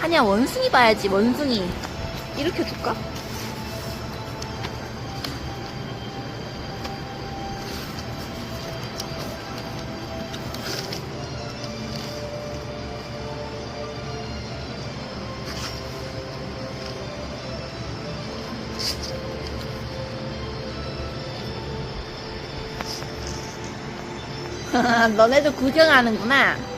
아니야, 원숭이 봐야지, 원숭이. 이렇게 줄까? 너네도 구경하는구나.